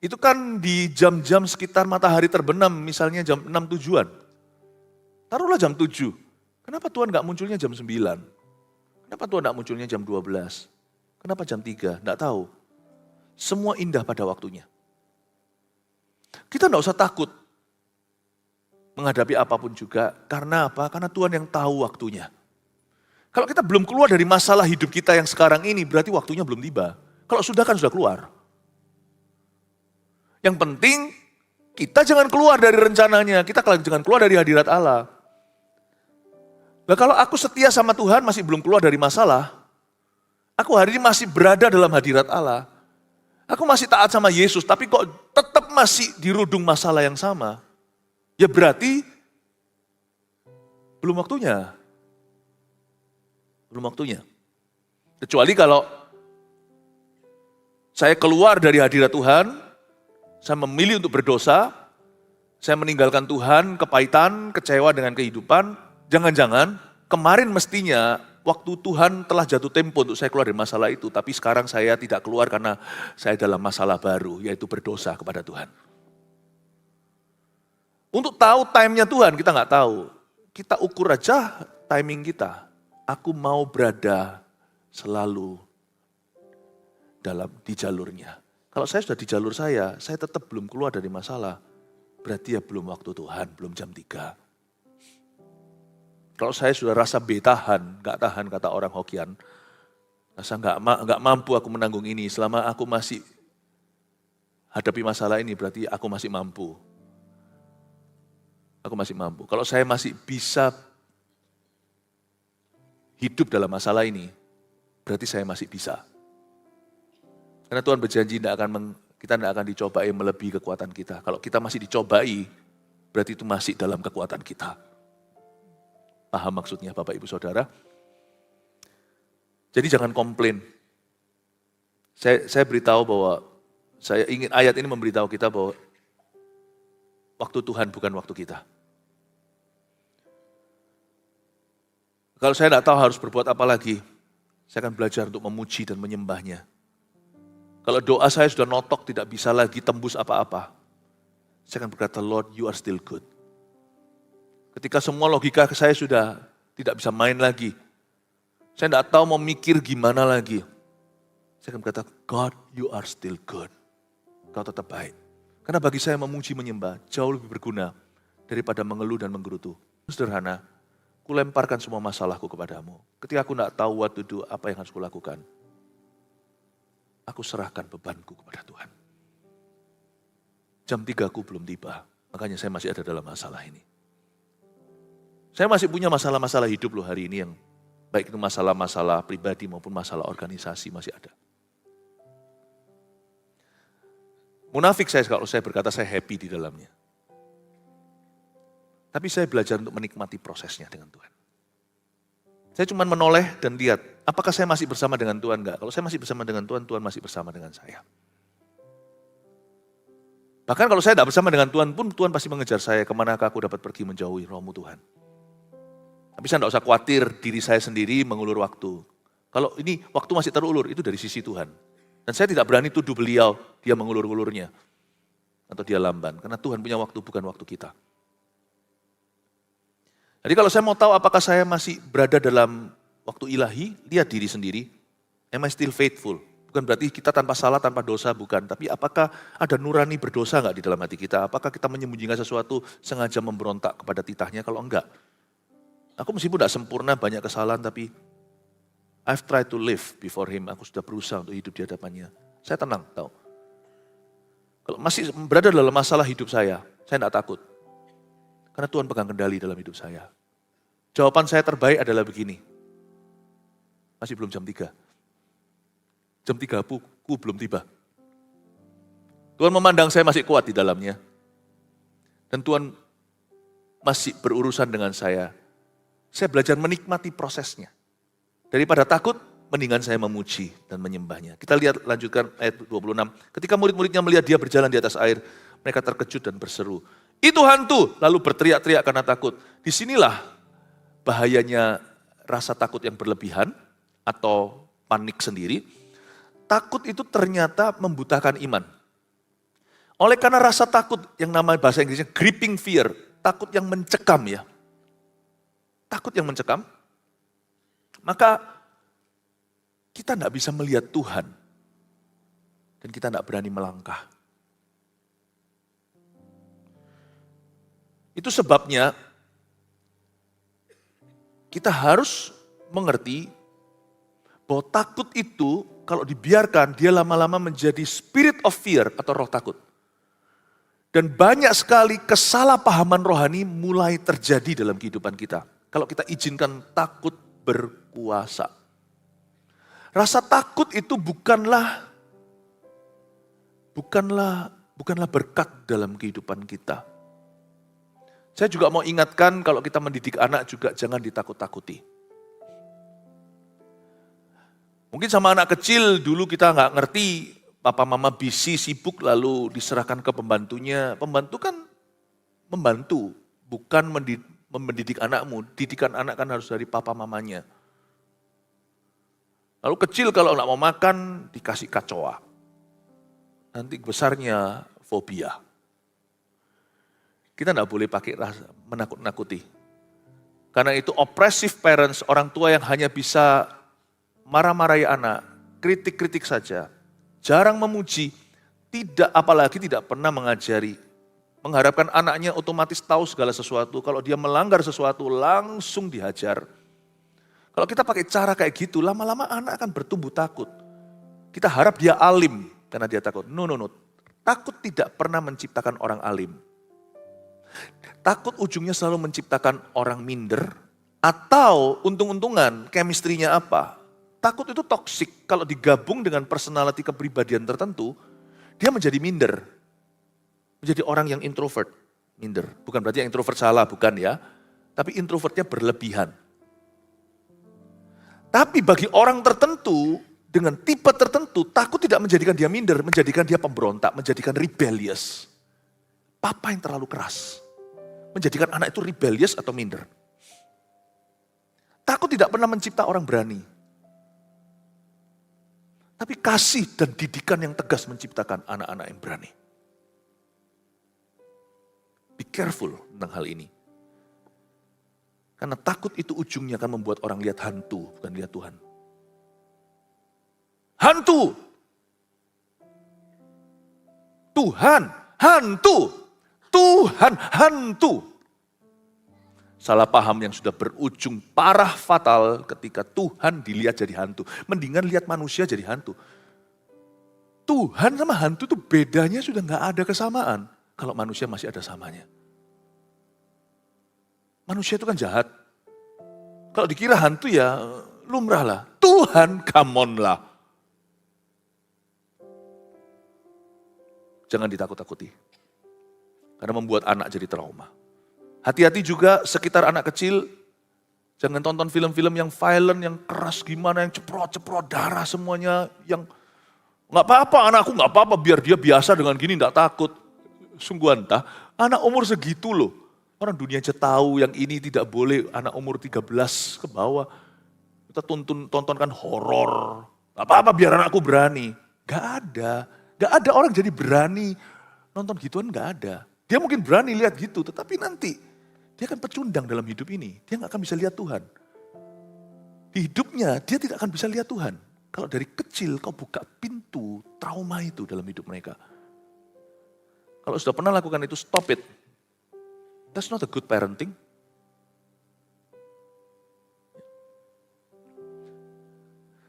Itu kan di jam-jam sekitar matahari terbenam, misalnya jam 6 tujuan. Taruhlah jam 7. Kenapa Tuhan nggak munculnya jam 9? Kenapa Tuhan nggak munculnya jam 12? Kenapa jam 3? Nggak tahu. Semua indah pada waktunya. Kita nggak usah takut menghadapi apapun juga. Karena apa? Karena Tuhan yang tahu waktunya. Kalau kita belum keluar dari masalah hidup kita yang sekarang ini, berarti waktunya belum tiba. Kalau sudah kan sudah keluar. Yang penting Kita jangan keluar dari rencananya, kita jangan keluar dari hadirat Allah. Nah, kalau aku setia sama Tuhan masih belum keluar dari masalah, aku hari ini masih berada dalam hadirat Allah. Aku masih taat sama Yesus, tapi kok tetap masih dirudung masalah yang sama. Ya berarti belum waktunya. Belum waktunya. Kecuali kalau saya keluar dari hadirat Tuhan, saya memilih untuk berdosa, saya meninggalkan Tuhan, kepahitan, kecewa dengan kehidupan, jangan-jangan kemarin mestinya waktu Tuhan telah jatuh tempo untuk saya keluar dari masalah itu, tapi sekarang saya tidak keluar karena saya dalam masalah baru, yaitu berdosa kepada Tuhan. Untuk tahu time-nya Tuhan, kita nggak tahu. Kita ukur aja timing kita. Aku mau berada selalu di jalurnya. Kalau saya sudah di jalur saya tetap belum keluar dari masalah. Berarti ya belum waktu Tuhan, belum jam 3. Kalau saya sudah rasa nggak tahan kata orang Hokian. Rasa nggak mampu aku menanggung ini. Selama aku masih hadapi masalah ini berarti aku masih mampu. Aku masih mampu. Kalau saya masih bisa hidup dalam masalah ini, berarti saya masih bisa. Karena Tuhan berjanji kita tidak akan dicobai melebihi kekuatan kita. Kalau kita masih dicobai, berarti itu masih dalam kekuatan kita. Paham maksudnya Bapak Ibu Saudara? Jadi jangan komplain. Saya beritahu bahwa, saya ingin ayat ini memberitahu kita bahwa waktu Tuhan bukan waktu kita. Kalau saya tidak tahu harus berbuat apa lagi, saya akan belajar untuk memuji dan menyembahnya. Kalau doa saya sudah notok, tidak bisa lagi tembus apa-apa, saya akan berkata, Lord, you are still good. Ketika semua logika saya sudah tidak bisa main lagi, saya tidak tahu mau mikir gimana lagi, saya akan berkata, God, you are still good. Kau tetap baik. Karena bagi saya memuji menyembah jauh lebih berguna daripada mengeluh dan menggerutu. Sederhana, ku lemparkan semua masalahku kepadamu. Ketika aku tidak tahu what to do, apa yang harus kulakukan, aku serahkan bebanku kepada Tuhan. Jam 3 aku belum tiba, makanya saya masih ada dalam masalah ini. Saya masih punya masalah-masalah hidup loh hari ini yang baik itu masalah-masalah pribadi maupun masalah organisasi masih ada. Munafik saya kalau saya berkata saya happy di dalamnya. Tapi saya belajar untuk menikmati prosesnya dengan Tuhan. Saya cuma menoleh dan lihat, apakah saya masih bersama dengan Tuhan enggak? Kalau saya masih bersama dengan Tuhan, Tuhan masih bersama dengan saya. Bahkan kalau saya tidak bersama dengan Tuhan pun, Tuhan pasti mengejar saya, kemanakah aku dapat pergi menjauhi rohmu Tuhan. Tapi saya tidak usah khawatir diri saya sendiri mengulur waktu. Kalau ini waktu masih terulur, itu dari sisi Tuhan. Dan saya tidak berani tuduh beliau, dia mengulur-ulurnya. Atau dia lamban, karena Tuhan punya waktu, bukan waktu kita. Jadi kalau saya mau tahu apakah saya masih berada dalam waktu ilahi, lihat diri sendiri. Am I still faithful? Bukan berarti kita tanpa salah, tanpa dosa, bukan. Tapi apakah ada nurani berdosa enggak di dalam hati kita? Apakah kita menyembunyikan sesuatu, sengaja memberontak kepada titahnya? Kalau enggak, aku meskipun tidak sempurna, banyak kesalahan, tapi I've tried to live before Him. Aku sudah berusaha untuk hidup di hadapannya. Saya tenang, tahu. Kalau masih berada dalam masalah hidup saya tidak takut. Karena Tuhan pegang kendali dalam hidup saya. Jawaban saya terbaik adalah begini. Masih belum jam 3. Jam 3 aku belum tiba. Tuhan memandang saya masih kuat di dalamnya. Dan Tuhan masih berurusan dengan saya. Saya belajar menikmati prosesnya. Daripada takut, mendingan saya memuji dan menyembahnya. Kita lihat lanjutkan ayat 26. Ketika murid-muridnya melihat dia berjalan di atas air, mereka terkejut dan berseru, itu hantu, lalu berteriak-teriak karena takut. Disinilah bahayanya rasa takut yang berlebihan atau panik sendiri. Takut itu ternyata membutakan iman. Oleh karena rasa takut yang namanya bahasa Inggrisnya gripping fear, takut yang mencekam ya. Takut yang mencekam, maka kita tidak bisa melihat Tuhan. Dan kita tidak berani melangkah. Itu sebabnya kita harus mengerti bahwa takut itu kalau dibiarkan dia lama-lama menjadi spirit of fear atau roh takut. Dan banyak sekali kesalahpahaman rohani mulai terjadi dalam kehidupan kita. Kalau kita izinkan takut berkuasa. Rasa takut itu bukanlah berkat dalam kehidupan kita. Saya juga mau ingatkan kalau kita mendidik anak juga jangan ditakut-takuti. Mungkin sama anak kecil dulu kita nggak ngerti, papa mama busy, sibuk lalu diserahkan ke pembantunya. Pembantu kan membantu, bukan mendidik anakmu. Didikan anak kan harus dari papa mamanya. Lalu kecil kalau nggak mau makan dikasih kacoa. Nanti besarnya fobia. Kita nggak boleh pakai rasa menakut-nakuti. Karena itu oppressive parents, orang tua yang hanya bisa marah-marahi anak, kritik-kritik saja, jarang memuji, apalagi tidak pernah mengajari. Mengharapkan anaknya otomatis tahu segala sesuatu, kalau dia melanggar sesuatu langsung dihajar. Kalau kita pakai cara kayak gitu, lama-lama anak akan bertumbuh takut. Kita harap dia alim karena dia takut. No. Takut tidak pernah menciptakan orang alim. Takut ujungnya selalu menciptakan orang minder, atau untung-untungan, chemistry-nya apa? Takut itu toksik, kalau digabung dengan personality kepribadian tertentu, dia menjadi minder. Menjadi orang yang introvert, minder. Bukan berarti yang introvert salah, bukan ya. Tapi introvertnya berlebihan. Tapi bagi orang tertentu, dengan tipe tertentu, takut tidak menjadikan dia minder, menjadikan dia pemberontak, menjadikan rebellious. Papa yang terlalu keras, menjadikan anak itu rebellious atau minder. Takut tidak pernah mencipta orang berani. Tapi kasih dan didikan yang tegas menciptakan anak-anak yang berani. Be careful tentang hal ini. Karena takut itu ujungnya akan membuat orang lihat hantu, bukan lihat Tuhan. Hantu. Tuhan, hantu. Tuhan, hantu. Salah paham yang sudah berujung parah fatal ketika Tuhan dilihat jadi hantu. Mendingan lihat manusia jadi hantu. Tuhan sama hantu itu bedanya sudah nggak ada kesamaan. Kalau manusia masih ada samanya. Manusia itu kan jahat. Kalau dikira hantu ya lumrah lah. Tuhan, come on lah. Jangan ditakut-takuti. Karena membuat anak jadi trauma. Hati-hati juga sekitar anak kecil, jangan tonton film-film yang violent, yang keras gimana, yang ceprot-ceprot darah semuanya, yang nggak apa-apa anakku nggak apa-apa, biar dia biasa dengan gini, nggak takut. Sungguh entah, anak umur segitu loh, orang dunia aja tahu yang ini tidak boleh anak umur 13 ke bawah. Kita tontonkan horor, nggak apa-apa biar anakku berani. Nggak ada orang jadi berani nonton gituan, nggak ada. Dia mungkin berani lihat gitu, tetapi nanti dia akan pecundang dalam hidup ini. Dia nggak akan bisa lihat Tuhan. Di hidupnya dia tidak akan bisa lihat Tuhan. Kalau dari kecil kau buka pintu trauma itu dalam hidup mereka. Kalau sudah pernah lakukan itu, stop it. That's not a good parenting.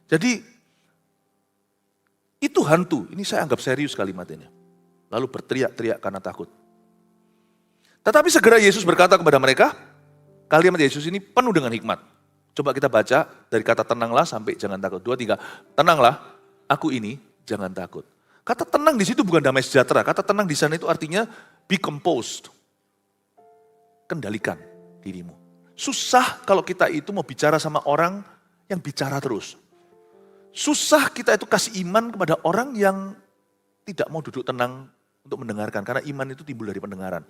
Jadi itu hantu. Ini saya anggap serius kalimatnya. Lalu berteriak-teriak karena takut. Tetapi segera Yesus berkata kepada mereka, kalimat Yesus ini penuh dengan hikmat. Coba kita baca dari kata tenanglah sampai jangan takut. 2, 3, tenanglah, aku ini, jangan takut. Kata tenang di situ bukan damai sejahtera. Kata tenang di sana itu artinya be composed. Kendalikan dirimu. Susah kalau kita itu mau bicara sama orang yang bicara terus. Susah kita itu kasih iman kepada orang yang tidak mau duduk tenang untuk mendengarkan. Karena iman itu timbul dari pendengaran.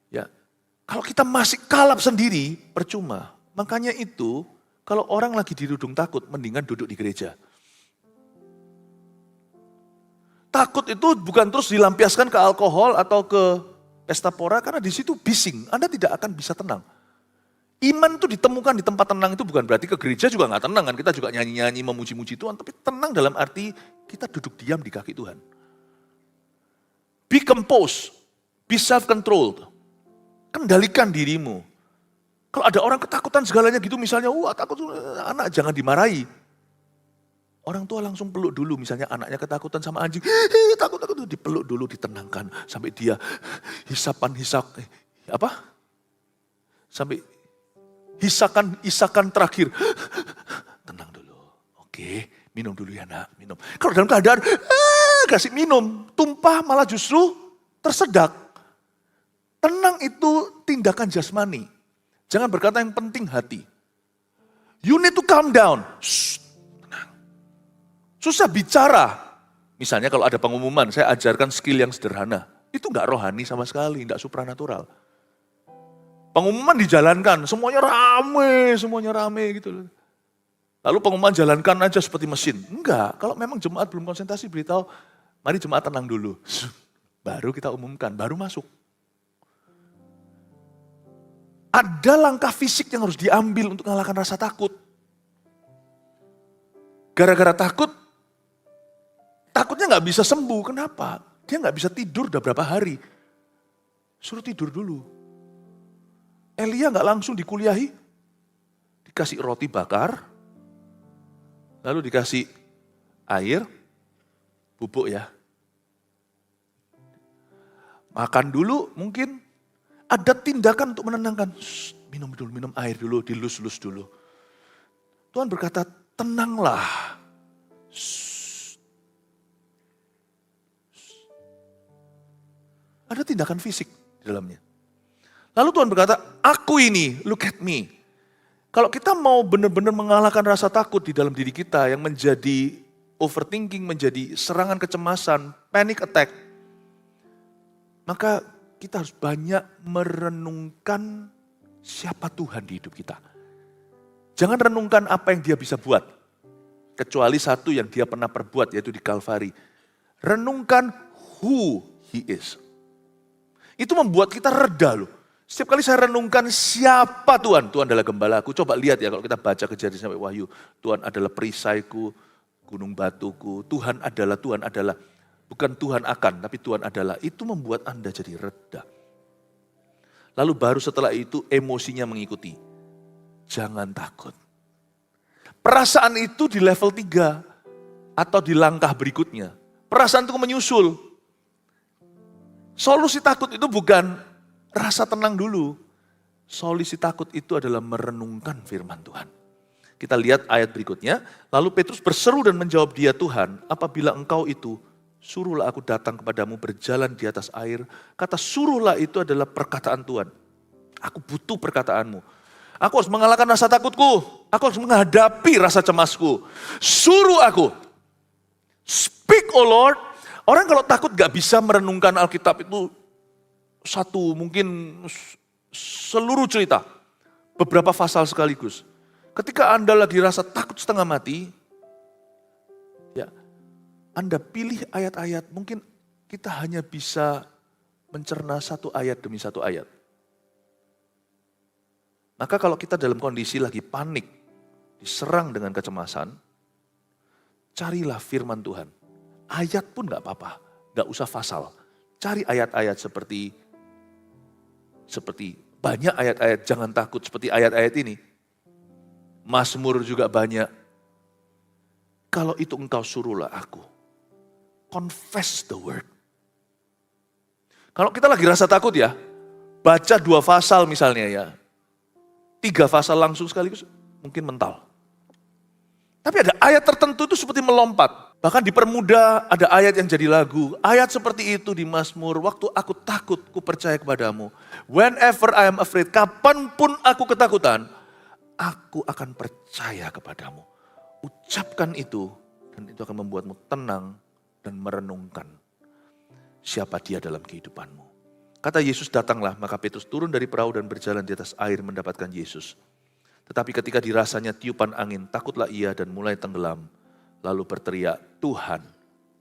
Ya, kalau kita masih kalap sendiri, percuma. Makanya itu, kalau orang lagi dirudung takut, mendingan duduk di gereja. Takut itu bukan terus dilampiaskan ke alkohol atau ke pesta pora, karena di situ bising. Anda tidak akan bisa tenang. Iman itu ditemukan di tempat tenang itu bukan berarti ke gereja juga nggak tenang kan. Kita juga nyanyi-nyanyi, memuji-muji Tuhan, tapi tenang dalam arti kita duduk diam di kaki Tuhan. Be composed, be self-controlled. Kendalikan dirimu. Kalau ada orang ketakutan segalanya gitu misalnya, takut anak jangan dimarahi. Orang tua langsung peluk dulu, misalnya anaknya ketakutan sama anjing, takut, dipeluk dulu, ditenangkan sampai dia sampai hisakan terakhir. Tenang dulu, oke, minum dulu ya nak, minum. Kalau dalam keadaan kasih minum, tumpah malah justru tersedak. Tenang itu tindakan jasmani. Jangan berkata yang penting hati. You need to calm down. Susah bicara. Misalnya kalau ada pengumuman, saya ajarkan skill yang sederhana. Itu enggak rohani sama sekali, enggak supranatural. Pengumuman dijalankan, semuanya rame gitu loh. Lalu pengumuman jalankan aja seperti mesin. Enggak, kalau memang jemaat belum konsentrasi beritahu, mari jemaat tenang dulu. Baru kita umumkan, baru masuk. Ada langkah fisik yang harus diambil untuk mengalahkan rasa takut. Gara-gara takutnya nggak bisa sembuh. Kenapa? Dia nggak bisa tidur udah berapa hari. Suruh tidur dulu. Elia nggak langsung dikuliahi. Dikasih roti bakar. Lalu dikasih air. Bubuk ya. Makan dulu mungkin. Ada tindakan untuk menenangkan. Minum air dulu, dilus-lus dulu. Tuhan berkata, tenanglah. Ada tindakan fisik di dalamnya. Lalu Tuhan berkata, aku ini, look at me. Kalau kita mau benar-benar mengalahkan rasa takut di dalam diri kita yang menjadi overthinking, menjadi serangan kecemasan, panic attack, maka kita harus banyak merenungkan siapa Tuhan di hidup kita. Jangan renungkan apa yang dia bisa buat. Kecuali satu yang dia pernah perbuat, yaitu di Kalvari. Renungkan who he is. Itu membuat kita reda loh. Setiap kali saya renungkan siapa Tuhan. Tuhan adalah gembalaku. Coba lihat ya kalau kita baca Kejadian sampai Wahyu. Tuhan adalah perisaiku, gunung batuku. Tuhan adalah. Bukan Tuhan akan, tapi Tuhan adalah. Itu membuat Anda jadi reda. Lalu baru setelah itu emosinya mengikuti. Jangan takut. Perasaan itu di level 3 atau di langkah berikutnya. Perasaan itu menyusul. Solusi takut itu bukan rasa tenang dulu. Solusi takut itu adalah merenungkan firman Tuhan. Kita lihat ayat berikutnya. Lalu Petrus berseru dan menjawab dia, Tuhan, apabila engkau itu, suruhlah aku datang kepadamu berjalan di atas air. Kata suruhlah itu adalah perkataan Tuhan. Aku butuh perkataanmu. Aku harus mengalahkan rasa takutku. Aku harus menghadapi rasa cemasku. Suruh aku. Speak, oh Lord. Orang kalau takut gak bisa merenungkan Alkitab itu satu, mungkin seluruh cerita. Beberapa pasal sekaligus. Ketika Anda lagi rasa takut setengah mati, ya, Anda pilih ayat-ayat, mungkin kita hanya bisa mencerna satu ayat demi satu ayat. Maka kalau kita dalam kondisi lagi panik, diserang dengan kecemasan, carilah firman Tuhan. Ayat pun gak apa-apa, gak usah pasal. Cari ayat-ayat seperti banyak ayat-ayat jangan takut seperti ayat-ayat ini. Mazmur juga banyak. Kalau itu engkau suruhlah aku. Confess the word. Kalau kita lagi rasa takut ya, baca 2 pasal misalnya ya. 3 pasal langsung sekaligus, mungkin mental. Tapi ada ayat tertentu itu seperti melompat. Bahkan dipermudah ada ayat yang jadi lagu. Ayat seperti itu di Mazmur, waktu aku takut, ku percaya kepadamu. Whenever I am afraid, kapanpun aku ketakutan, aku akan percaya kepadamu. Ucapkan itu, dan itu akan membuatmu tenang dan merenungkan siapa dia dalam kehidupanmu. Kata Yesus datanglah, maka Petrus turun dari perahu dan berjalan di atas air mendapatkan Yesus. Tetapi ketika dirasanya tiupan angin, takutlah ia dan mulai tenggelam. Lalu berteriak, Tuhan,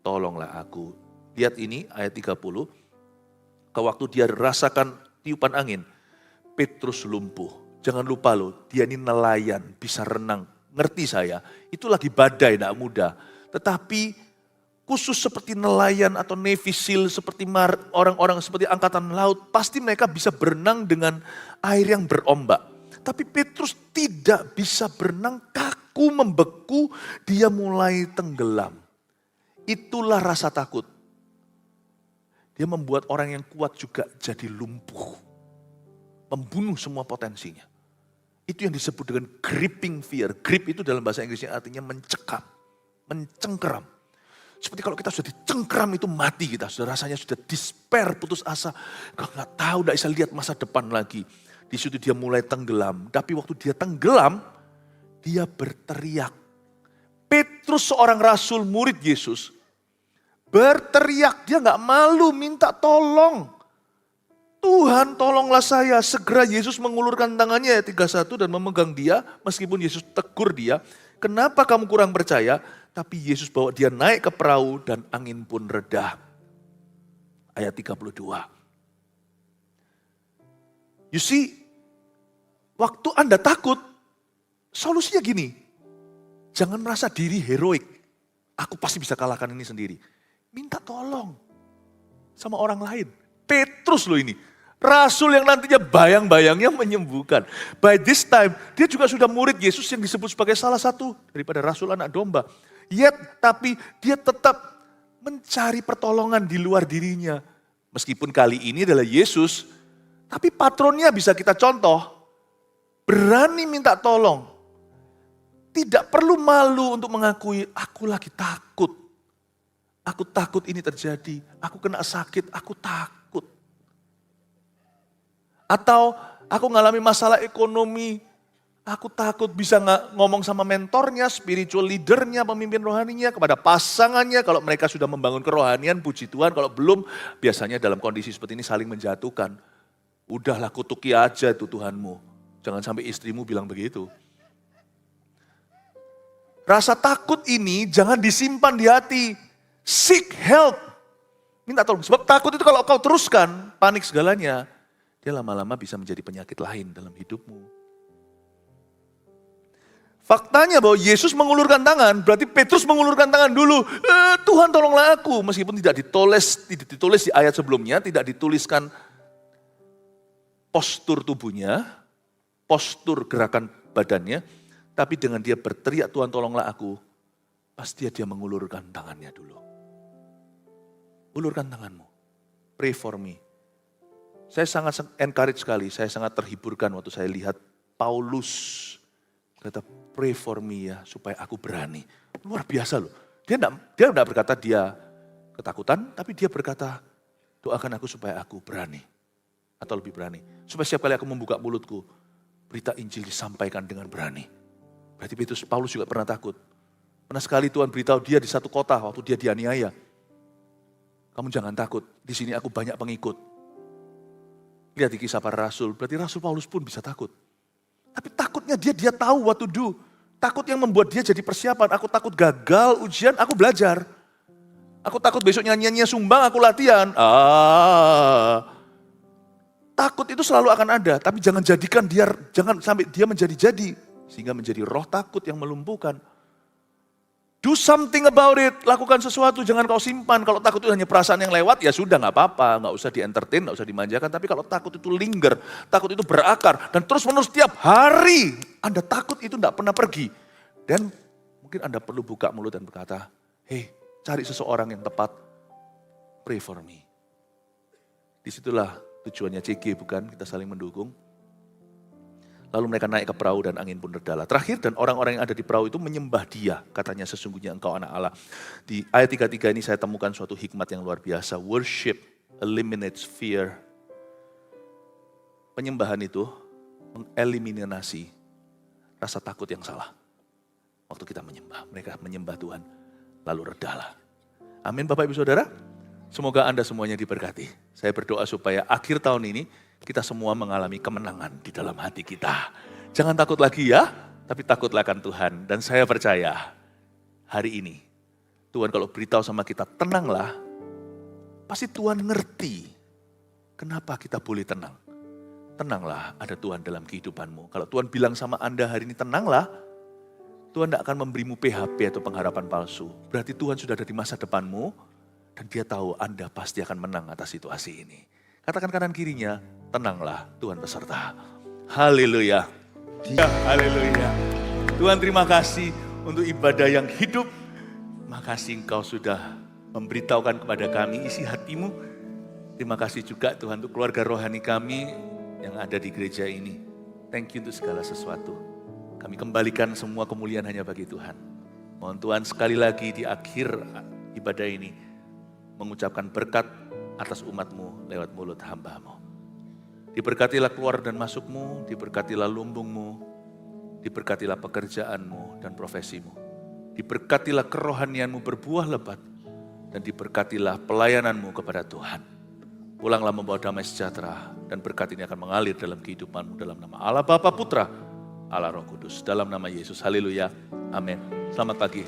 tolonglah aku. Lihat ini ayat 30. Waktu dia rasakan tiupan angin, Petrus lumpuh. Jangan lupa loh, dia ini nelayan, bisa renang. Ngerti saya, itu lagi badai, tidak mudah. Tetapi khusus seperti nelayan atau Navy SEAL, seperti orang-orang seperti angkatan laut, pasti mereka bisa berenang dengan air yang berombak. Tapi Petrus tidak bisa berenang, kaku, membeku, dia mulai tenggelam. Itulah rasa takut. Dia membuat orang yang kuat juga jadi lumpuh. Membunuh semua potensinya. Itu yang disebut dengan gripping fear. Grip itu dalam bahasa Inggrisnya artinya mencekam, mencengkeram. Seperti kalau kita sudah dicengkeram itu mati kita. Sudah rasanya sudah despair, putus asa. Kalau nggak tahu, nggak bisa lihat masa depan lagi. Di situ dia mulai tenggelam. Tapi waktu dia tenggelam, dia berteriak. Petrus seorang rasul murid Yesus. Berteriak, dia nggak malu minta tolong. Tuhan tolonglah saya. Segera Yesus mengulurkan tangannya ayat 31 dan memegang dia. Meskipun Yesus tegur dia. Kenapa kamu kurang percaya? Tapi Yesus bawa dia naik ke perahu dan angin pun reda. Ayat 32. You see, waktu Anda takut, solusinya gini. Jangan merasa diri heroik. Aku pasti bisa kalahkan ini sendiri. Minta tolong sama orang lain. Petrus loh ini. Rasul yang nantinya bayang-bayangnya menyembuhkan. By this time, dia juga sudah murid Yesus yang disebut sebagai salah satu daripada rasul anak domba. Yet, tapi dia tetap mencari pertolongan di luar dirinya. Meskipun kali ini adalah Yesus, tapi patronnya bisa kita contoh. Berani minta tolong. Tidak perlu malu untuk mengakui, aku lagi takut. Aku takut ini terjadi, aku kena sakit, aku takut. Atau aku ngalami masalah ekonomi, aku takut bisa ngomong sama mentornya, spiritual leadernya, pemimpin rohaninya, kepada pasangannya. Kalau mereka sudah membangun kerohanian, puji Tuhan. Kalau belum, biasanya dalam kondisi seperti ini saling menjatuhkan. Udahlah kutuki aja itu Tuhanmu. Jangan sampai istrimu bilang begitu. Rasa takut ini jangan disimpan di hati. Seek help. Minta tolong. Sebab takut itu kalau kau teruskan, panik segalanya. Dia lama-lama bisa menjadi penyakit lain dalam hidupmu. Faktanya bahwa Yesus mengulurkan tangan, berarti Petrus mengulurkan tangan dulu. Tuhan tolonglah aku. Meskipun tidak ditulis di ayat sebelumnya, tidak dituliskan postur tubuhnya, postur gerakan badannya. Tapi dengan dia berteriak, Tuhan tolonglah aku, pasti dia mengulurkan tangannya dulu. Ulurkan tanganmu. Pray for me. Saya sangat encourage sekali, saya sangat terhiburkan waktu saya lihat Paulus. Kata, pray for me ya, supaya aku berani. Luar biasa loh. Dia enggak berkata dia ketakutan, tapi dia berkata, doakan aku supaya aku berani. Atau lebih berani. Supaya setiap kali aku membuka mulutku, berita Injil disampaikan dengan berani. Berarti Paulus juga pernah takut. Pernah sekali Tuhan beritahu dia di satu kota waktu dia dianiaya. Kamu jangan takut, di sini aku banyak pengikut. Lihat di kisah para rasul, berarti Rasul Paulus pun bisa takut. Tapi takutnya dia tahu what to do. Takut yang membuat dia jadi persiapan. Aku takut gagal ujian, aku belajar. Aku takut besok nyanyiannya sumbang, aku latihan. Takut itu selalu akan ada, tapi jangan sampai dia menjadi-jadi. Sehingga menjadi roh takut yang melumpuhkan. Do something about it, lakukan sesuatu, jangan kau simpan. Kalau takut itu hanya perasaan yang lewat, ya sudah gak apa-apa, gak usah di-entertain, gak usah dimanjakan. Tapi kalau takut itu linger, takut itu berakar, dan terus-menerus tiap hari Anda takut itu gak pernah pergi. Dan mungkin Anda perlu buka mulut dan berkata, hey, cari seseorang yang tepat, pray for me. Disitulah tujuannya CG, bukan? Kita saling mendukung. Lalu mereka naik ke perahu dan angin pun redalah. Terakhir, dan orang-orang yang ada di perahu itu menyembah dia. Katanya sesungguhnya engkau anak Allah. Di ayat 33 ini saya temukan suatu hikmat yang luar biasa. Worship eliminates fear. Penyembahan itu mengeliminasi rasa takut yang salah. Waktu kita menyembah, mereka menyembah Tuhan. Lalu redalah. Amin Bapak Ibu Saudara. Semoga Anda semuanya diberkati. Saya berdoa supaya akhir tahun ini kita semua mengalami kemenangan di dalam hati kita. Jangan takut lagi ya, tapi takutlah akan Tuhan. Dan saya percaya hari ini Tuhan kalau beritahu sama kita tenanglah, pasti Tuhan ngerti kenapa kita boleh tenang. Tenanglah, ada Tuhan dalam kehidupanmu. Kalau Tuhan bilang sama Anda hari ini tenanglah, Tuhan tidak akan memberimu PHP atau pengharapan palsu. Berarti Tuhan sudah ada di masa depanmu dan dia tahu Anda pasti akan menang atas situasi ini. Katakan kanan kirinya, tenanglah, Tuhan beserta. Haleluya. Ya, haleluya. Tuhan terima kasih untuk ibadah yang hidup. Makasih Engkau sudah memberitahukan kepada kami isi hatimu. Terima kasih juga Tuhan untuk keluarga rohani kami yang ada di gereja ini. Thank you untuk segala sesuatu. Kami kembalikan semua kemuliaan hanya bagi Tuhan. Mohon Tuhan sekali lagi di akhir ibadah ini mengucapkan berkat atas umat-Mu lewat mulut hamba-Mu. Diberkatilah keluar dan masuk-Mu, diberkatilah lumbung-Mu, diberkatilah pekerjaan-Mu dan profesi-Mu. Diberkatilah kerohanian-Mu berbuah lebat, dan diberkatilah pelayanan-Mu kepada Tuhan. Pulanglah membawa damai sejahtera, dan berkat ini akan mengalir dalam kehidupan-Mu dalam nama Allah Bapa Putra, Allah Roh Kudus, dalam nama Yesus. Haleluya. Amin. Selamat pagi.